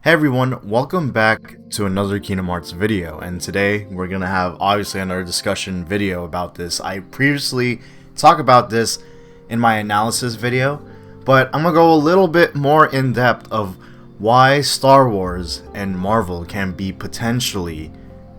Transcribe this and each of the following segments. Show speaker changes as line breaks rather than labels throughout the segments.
Hey everyone, welcome back to another Kingdom Hearts video, and today we're gonna have obviously another discussion video about this. I previously talked about this in my analysis video, but I'm gonna go a little bit more in depth of why Star Wars and Marvel can be potentially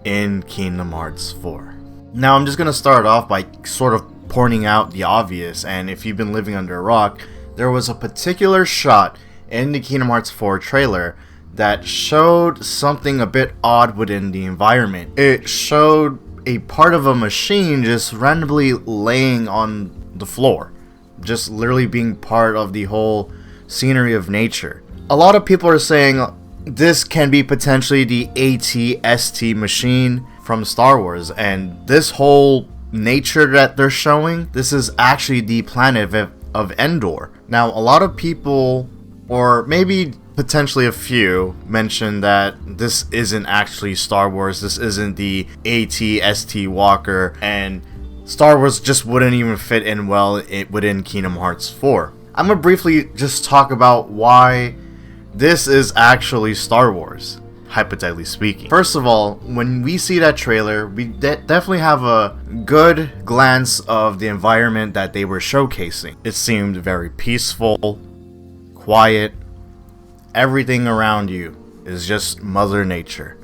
in Kingdom Hearts 4. Now I'm just gonna start off by sort of pointing out the obvious, and if you've been living under a rock, there was a particular shot in the Kingdom Hearts 4 trailer that showed something a bit odd within the environment. It showed a part of a machine just randomly laying on the floor, just literally being part of the whole scenery of nature. A lot of people are saying this can be potentially the AT-ST machine from Star Wars, and this whole nature that they're showing, this is actually the planet of Endor. Now, a lot of people, or maybe potentially a few, mentioned that this isn't actually Star Wars, this isn't the AT-ST Walker, and Star Wars just wouldn't even fit in well within Kingdom Hearts 4. I'm gonna briefly just talk about why this is actually Star Wars, hypothetically speaking. First of all, when we see that trailer, we definitely have a good glance of the environment that they were showcasing. It seemed very peaceful, quiet. Everything around you is just Mother Nature.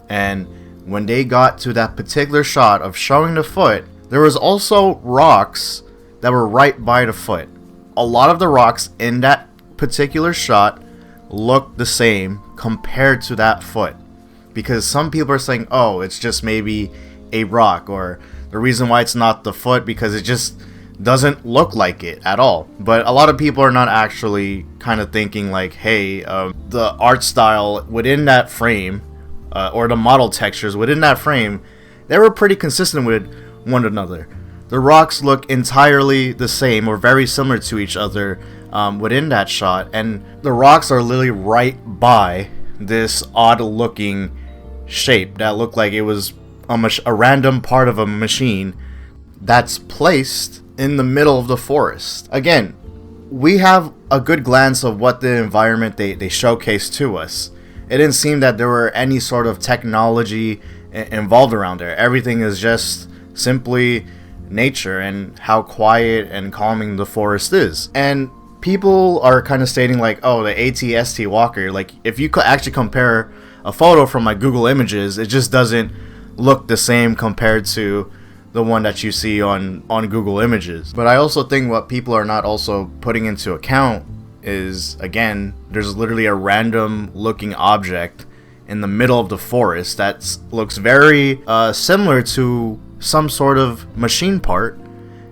And when they got to that particular shot of showing the foot, there was also rocks that were right by the foot. A lot of the rocks in that particular shot look the same compared to that foot, because some people are saying, oh, it's just maybe a rock, or the reason why it's not the foot because it just doesn't look like it at all. But a lot of people are not actually kind of thinking like, hey, the art style within that frame, or the model textures within that frame, they were pretty consistent with one another. The rocks look entirely the same or very similar to each other within that shot, and the rocks are literally right by this odd looking shape that looked like it was a random part of a machine that's placed in the middle of the forest. Again, we have a good glance of what the environment they showcased to us. It didn't seem that there were any sort of technology involved around there. Everything is just simply nature and how quiet and calming the forest is. And people are kind of stating like, oh, the AT-ST Walker, like if you could actually compare a photo from my Google Images, it just doesn't look the same compared to the one that you see on Google Images. But I also think what people are not also putting into account is, again, there's literally a random looking object in the middle of the forest that looks very similar to some sort of machine part,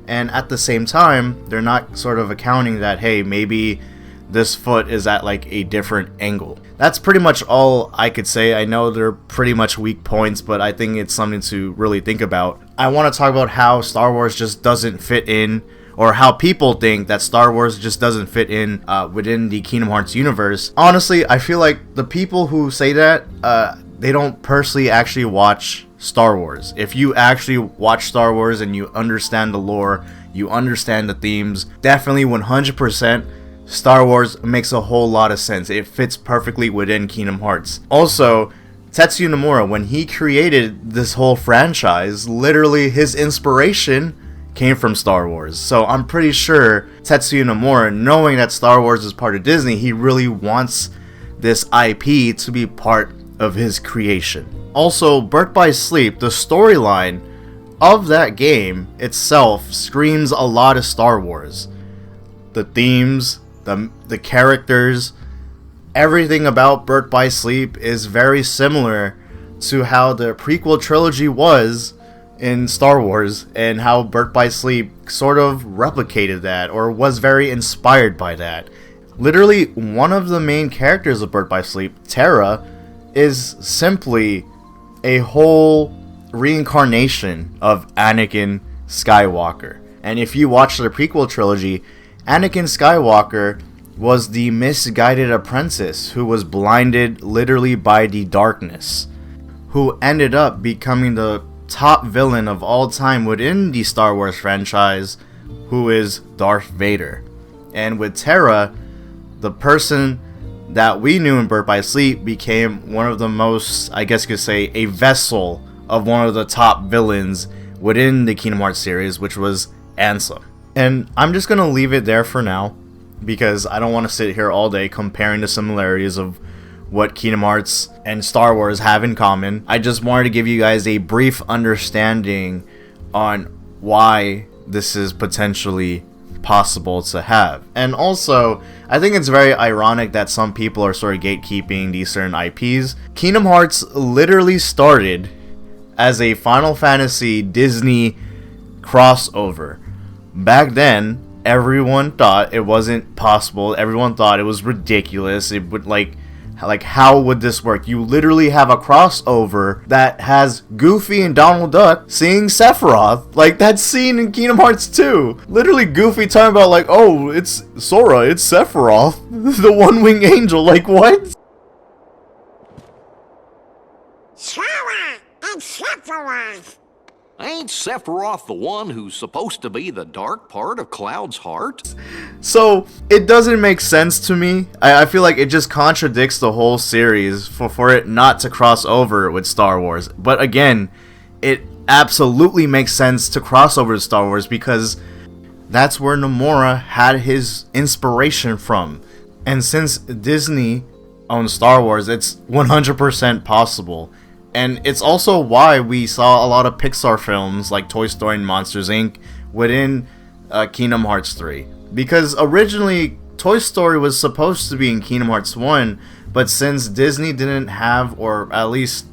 and at the same time they're not sort of accounting that, hey, maybe this foot is at like a different angle. That's pretty much all I could say. I know they're pretty much weak points, but I think it's something to really think about. I want to talk about how Star Wars just doesn't fit in, or how people think that Star Wars just doesn't fit in within the Kingdom Hearts universe. Honestly, I feel like the people who say that, they don't personally actually watch Star Wars. If you actually watch Star Wars and you understand the lore, you understand the themes, definitely 100%, Star Wars makes a whole lot of sense. It fits perfectly within Kingdom Hearts. Also, Tetsuya Nomura, when he created this whole franchise, literally his inspiration came from Star Wars. So I'm pretty sure Tetsuya Nomura, knowing that Star Wars is part of Disney, he really wants this IP to be part of his creation. Also, Birth by Sleep, the storyline of that game itself screams a lot of Star Wars. The themes, the characters, everything about Birth by Sleep is very similar to how the prequel trilogy was in Star Wars, and how Birth by Sleep sort of replicated that, or was very inspired by that. Literally, one of the main characters of Birth by Sleep, Terra, is simply a whole reincarnation of Anakin Skywalker. And if you watch the prequel trilogy, Anakin Skywalker was the misguided apprentice who was blinded literally by the darkness, who ended up becoming the top villain of all time within the Star Wars franchise, who is Darth Vader. And with Terra, the person that we knew in Birth by Sleep became one of the most, I guess you could say, a vessel of one of the top villains within the Kingdom Hearts series, which was Ansem. And I'm just going to leave it there for now, because I don't want to sit here all day comparing the similarities of what Kingdom Hearts and Star Wars have in common. I just wanted to give you guys a brief understanding on why this is potentially possible to have. And also, I think it's very ironic that some people are sort of gatekeeping these certain IPs. Kingdom Hearts literally started as a Final Fantasy Disney crossover. Back then, everyone thought it wasn't possible. Everyone thought it was ridiculous. It would like how would this work? You literally have a crossover that has Goofy and Donald Duck seeing Sephiroth. Like that scene in Kingdom Hearts 2. Literally Goofy talking about like, oh, it's Sora, it's Sephiroth, the one-winged angel. Like what?
Sora and Sephiroth.
Ain't Sephiroth the one who's supposed to be the dark part of Cloud's heart?
So, it doesn't make sense to me. I feel like it just contradicts the whole series for it not to cross over with Star Wars. But again, it absolutely makes sense to cross over to Star Wars because that's where Nomura had his inspiration from. And since Disney owns Star Wars, it's 100% possible. And it's also why we saw a lot of Pixar films like Toy Story and Monsters Inc. within Kingdom Hearts 3. Because originally, Toy Story was supposed to be in Kingdom Hearts 1, but since Disney didn't have, or at least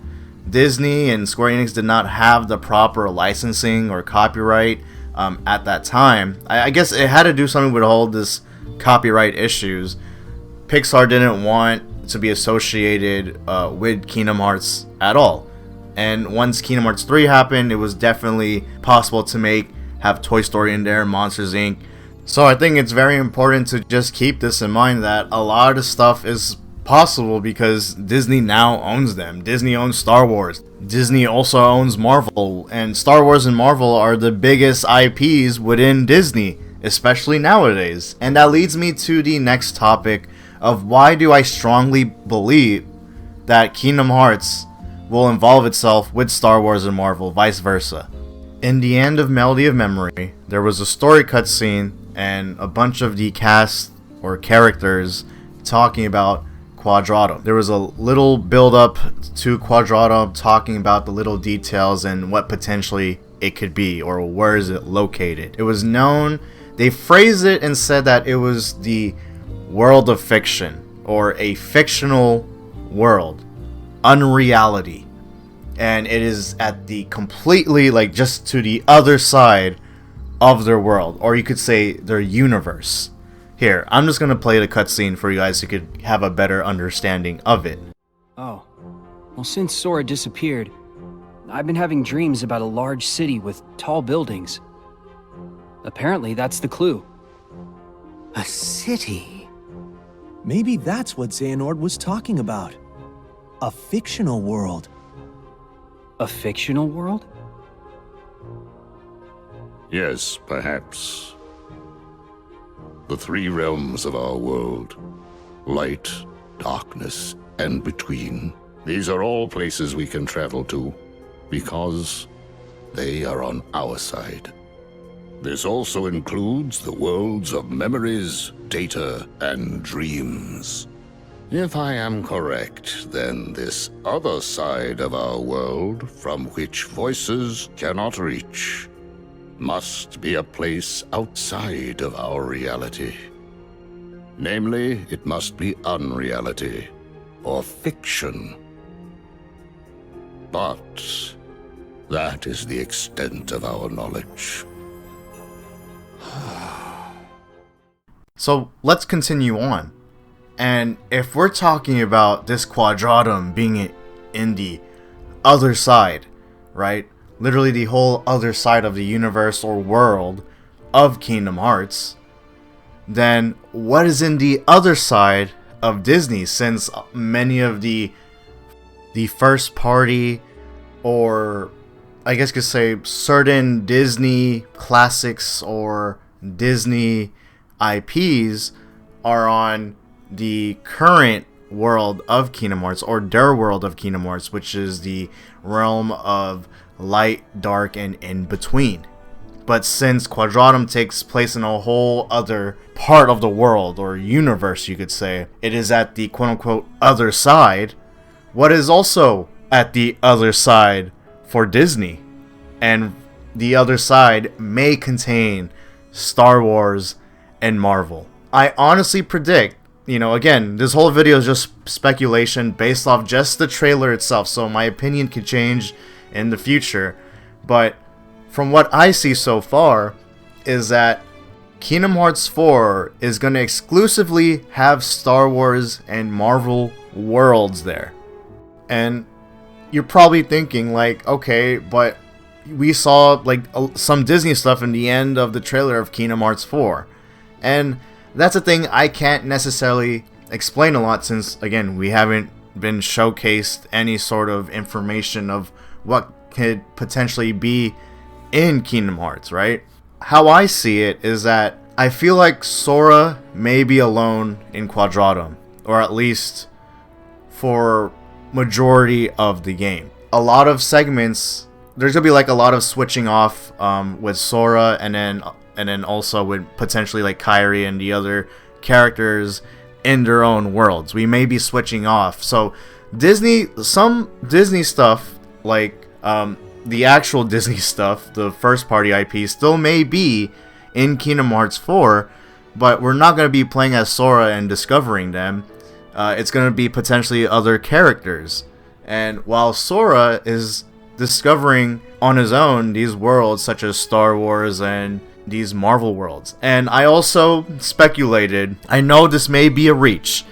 Disney and Square Enix did not have the proper licensing or copyright at that time, I guess it had to do something with all this copyright issues. Pixar didn't want to be associated with Kingdom Hearts at all. And once Kingdom Hearts 3 happened, it was definitely possible to have Toy Story in there, Monsters Inc. So I think it's very important to just keep this in mind that a lot of the stuff is possible because Disney now owns them. Disney owns Star Wars. Disney also owns Marvel. And Star Wars and Marvel are the biggest IPs within Disney, especially nowadays. And that leads me to the next topic of why do I strongly believe that Kingdom Hearts will involve itself with Star Wars and Marvel, vice versa. In the end of Melody of Memory, there was a story cutscene and a bunch of the cast or characters talking about Quadratum. There was a little build up to Quadratum talking about the little details and what potentially it could be or where is it located. It was known, they phrased it and said that it was the world of fiction or a fictional world, unreality, and it is at the completely just to the other side of their world, or you could say their universe. Here, I'm just gonna play the cutscene for you guys so you could have a better understanding of it.
Oh, well, since Sora disappeared, I've been having dreams about a large city with tall buildings. Apparently, that's the clue.
A city? Maybe that's what Xehanort was talking about. A fictional world.
A fictional world?
Yes, perhaps. The three realms of our world. Light, darkness, and between. These are all places we can travel to, because they are on our side. This also includes the worlds of memories, data, and dreams. If I am correct, then this other side of our world, from which voices cannot reach, must be a place outside of our reality. Namely, it must be unreality, or fiction. But that is the extent of our knowledge.
So let's continue on. And if we're talking about this Quadratum being in the other side, right? Literally the whole other side of the universe or world of Kingdom Hearts, then what is in the other side of Disney, since many of the first party, or I guess you could say certain Disney classics or Disney IPs are on the current world of Kingdom Hearts, or their world of Kingdom Hearts, which is the realm of light, dark, and in between. But since Quadratum takes place in a whole other part of the world, or universe you could say, it is at the quote-unquote other side. What is also at the other side for Disney? And the other side may contain Star Wars and Marvel. I honestly predict, again, this whole video is just speculation based off just the trailer itself, so my opinion could change in the future, but from what I see so far is that Kingdom Hearts 4 is going to exclusively have Star Wars and Marvel worlds there. And you're probably thinking like, okay, but we saw like some Disney stuff in the end of the trailer of Kingdom Hearts 4. And that's a thing I can't necessarily explain a lot, since again, we haven't been showcased any sort of information of what could potentially be in Kingdom Hearts, right? How I see it is that I feel like Sora may be alone in Quadratum, or at least for majority of the game. A lot of segments, there's gonna be like a lot of switching off with Sora, and then also with potentially like Kairi and the other characters in their own worlds. We may be switching off. So some Disney stuff, like the actual Disney stuff, the first party IP, still may be in Kingdom Hearts 4, but we're not going to be playing as Sora and discovering them. It's going to be potentially other characters. And while Sora is discovering on his own these worlds such as Star Wars and these Marvel worlds. And I also speculated, I know this may be a reach.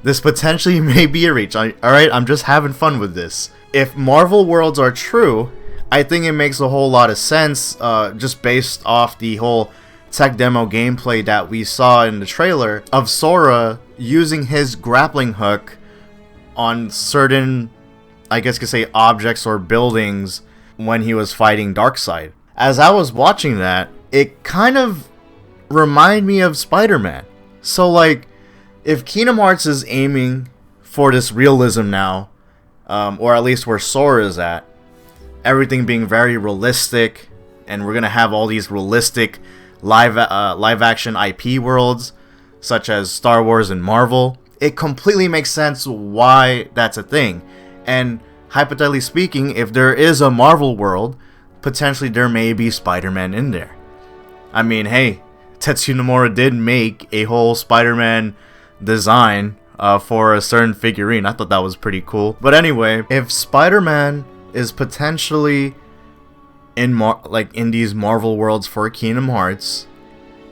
This potentially may be a reach. Alright, I'm just having fun with this. If Marvel worlds are true, I think it makes a whole lot of sense, just based off the whole tech demo gameplay that we saw in the trailer of Sora using his grappling hook on certain, I guess you could say, objects or buildings when he was fighting Darkseid. As I was watching that, it kind of reminded me of Spider-Man. So like, if Kingdom Hearts is aiming for this realism now, or at least where Sora is at, everything being very realistic, and we're gonna have all these realistic live action IP worlds such as Star Wars and Marvel, it completely makes sense why that's a thing. And hypothetically speaking, if there is a Marvel world, potentially there may be Spider-Man in there. I mean, hey, Tetsuya Nomura did make a whole Spider-Man design for a certain figurine. I thought that was pretty cool. But anyway, if Spider-Man is potentially in these Marvel worlds for Kingdom Hearts,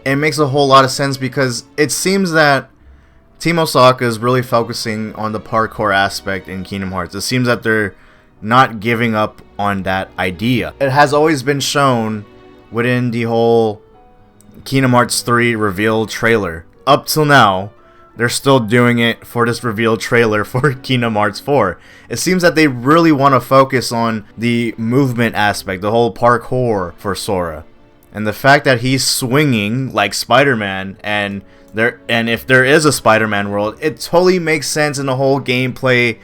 it makes a whole lot of sense, because it seems that Team Osaka is really focusing on the parkour aspect in Kingdom Hearts. It seems that they're not giving up on that idea. It has always been shown within the whole Kingdom Hearts 3 reveal trailer. Up till now, they're still doing it for this reveal trailer for Kingdom Hearts 4. It seems that they really want to focus on the movement aspect, the whole parkour for Sora. And the fact that he's swinging like Spider-Man, and if there is a Spider-Man world, it totally makes sense in the whole gameplay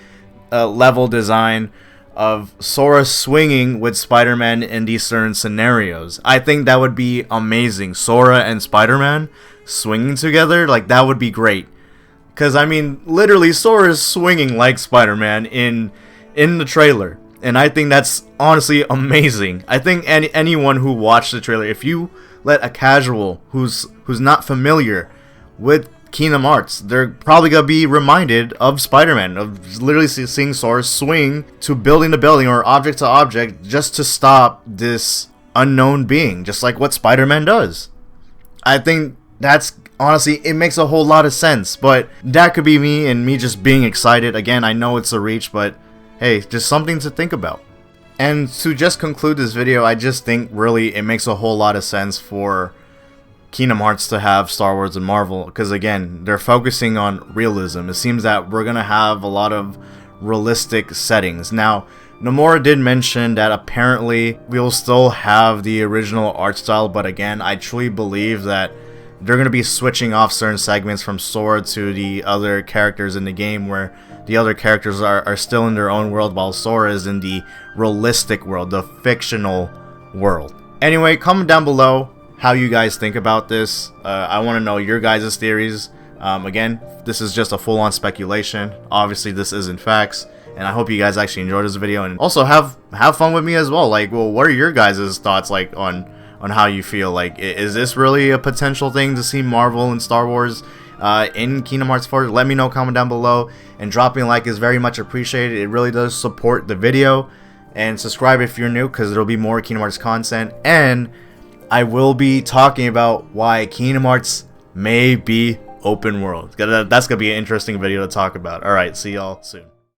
level design of Sora swinging with Spider-Man in these certain scenarios. I think that would be amazing. Sora and Spider-Man swinging together, like, that would be great. Because, I mean, literally, Sora is swinging like Spider-Man in the trailer. And I think that's honestly amazing. I think anyone who watched the trailer, if you let a casual who's not familiar with Kingdom Hearts, they're probably going to be reminded of Spider-Man, of literally seeing Sora swing to building to building or object to object just to stop this unknown being, just like what Spider-Man does. I think that's, honestly, it makes a whole lot of sense, but that could be me and me just being excited. Again, I know it's a reach, but hey, just something to think about. And to just conclude this video, I just think really it makes a whole lot of sense for Kingdom Hearts to have Star Wars and Marvel, because again, they're focusing on realism. It seems that we're gonna have a lot of realistic settings. Now, Nomura did mention that apparently we'll still have the original art style, but again, I truly believe that they're going to be switching off certain segments from Sora to the other characters in the game, where the other characters are still in their own world while Sora is in the realistic world, the fictional world. Anyway, comment down below how you guys think about this. I want to know your guys' theories. Again, this is just a full-on speculation. Obviously, this isn't facts, and I hope you guys actually enjoyed this video, and also have fun with me as well. Like, well, what are your guys' thoughts, like, on how you feel? Like, is this really a potential thing to see Marvel and Star Wars in Kingdom Hearts 4? Let me know, comment down below, and dropping a like is very much appreciated. It really does support the video, and subscribe if you're new, because there'll be more Kingdom Hearts content, and I will be talking about why Kingdom Hearts may be open world. That's gonna be an interesting video to talk about. Alright, see y'all soon.